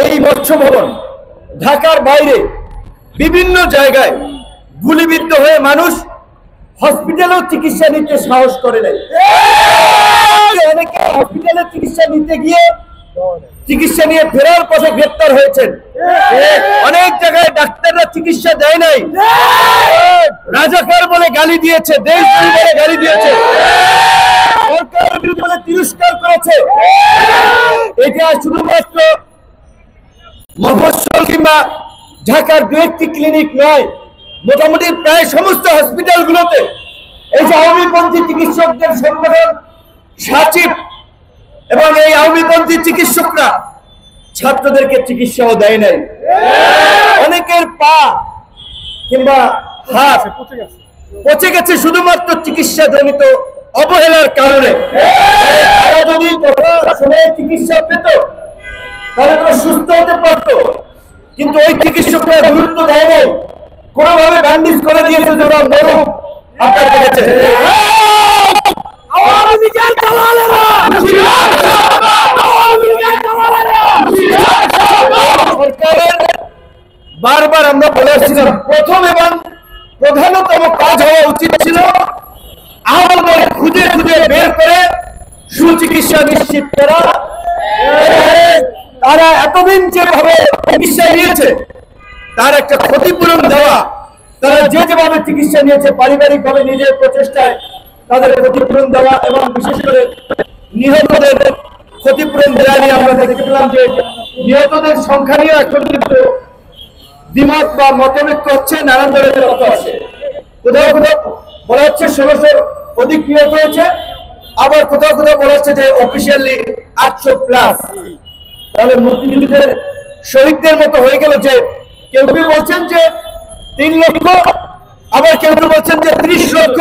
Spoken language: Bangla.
এই মৎস্য ভবন ঢাকার বাইরে বিভিন্ন জায়গায় গুলিবিদ্ধ হয়ে মানুষ হসপিটালেও চিকিৎসা নিতে সাহস করে নাই। অনেকে হসপিটালে চিকিৎসা নিতে গিয়ে চিকিৎসা নিয়ে ফেরার পথে গ্রেপ্তার হয়েছেন। অনেক জায়গায় ডাক্তাররা চিকিৎসা দেয় নাই, রাজাকার বলে গালি দিয়েছে, দেশদ্রোহী বলে গালি দিয়েছে, সরকারের বিরুদ্ধে তিরস্কার করেছে। এটা শুধুমাত্র মফস্বল কিংবা ঢাকার দু একটি ক্লিনিক নয়, মোটামুটি প্রায় সমস্ত হসপিটালগুলোতে এই যে আওয়ামীপন্থী চিকিৎসকদের সংগঠন সাচিব এবং এই আওয়ামীপন্থী চিকিৎসকরা ছাত্রদেরকে চিকিৎসাও দেয় নাই। অনেকের পা কিংবা হাত পচে গেছে শুধুমাত্র চিকিৎসা জনিত অবহেলার কারণে। তারা যদি সময়ে চিকিৎসা পেত তাহলে তারা সুস্থ হতে পারত, কিন্তু ওই চিকিৎসকরা গুরুত্ব দেয় নাই, কোনোভাবে ব্যান্ডেজ করে দিয়েছে। যারা মরুম আপনার কাছে সরকারের বারবার আমরা বলে আসছিলাম, প্রথম এবং প্রধানতম কাজ হওয়া উচিত ছিল আহতদের খুঁজে খুঁজে বের করে সুচিকিৎসা নিশ্চিত করা। তারা এতদিন যেভাবে চিকিৎসা নিয়েছে তার একটা ক্ষতিপূরণ দেওয়া, তারা যেভাবে চিকিৎসা নিয়েছে পারিবারিক ভাবে নিজের প্রচেষ্টায় তাদের ক্ষতিপূরণ দেওয়া, এবং বিশেষ করে নিহতদের ক্ষতিপূরণ দেওয়া নিয়ে আমরা দেখতে পেলাম যে নিহতদের সংখ্যা নিয়ে এখন কিন্তু দ্বিমত বা মতৈক্য হচ্ছে, নানান ধরনের মত আছে। কোথাও কোথাও বলা হচ্ছে 1600 অধিক নিহত হয়েছে, আবার কোথাও কোথাও বলা হচ্ছে যে অফিসিয়ালি 800+। তাহলে মুক্তিযুদ্ধের শহীদদের মতো হয়ে গেল যে কেউ কেউ বলছেন যে 3 লক্ষ, আবার কেউ কেউ বলছেন যে 30 লক্ষ।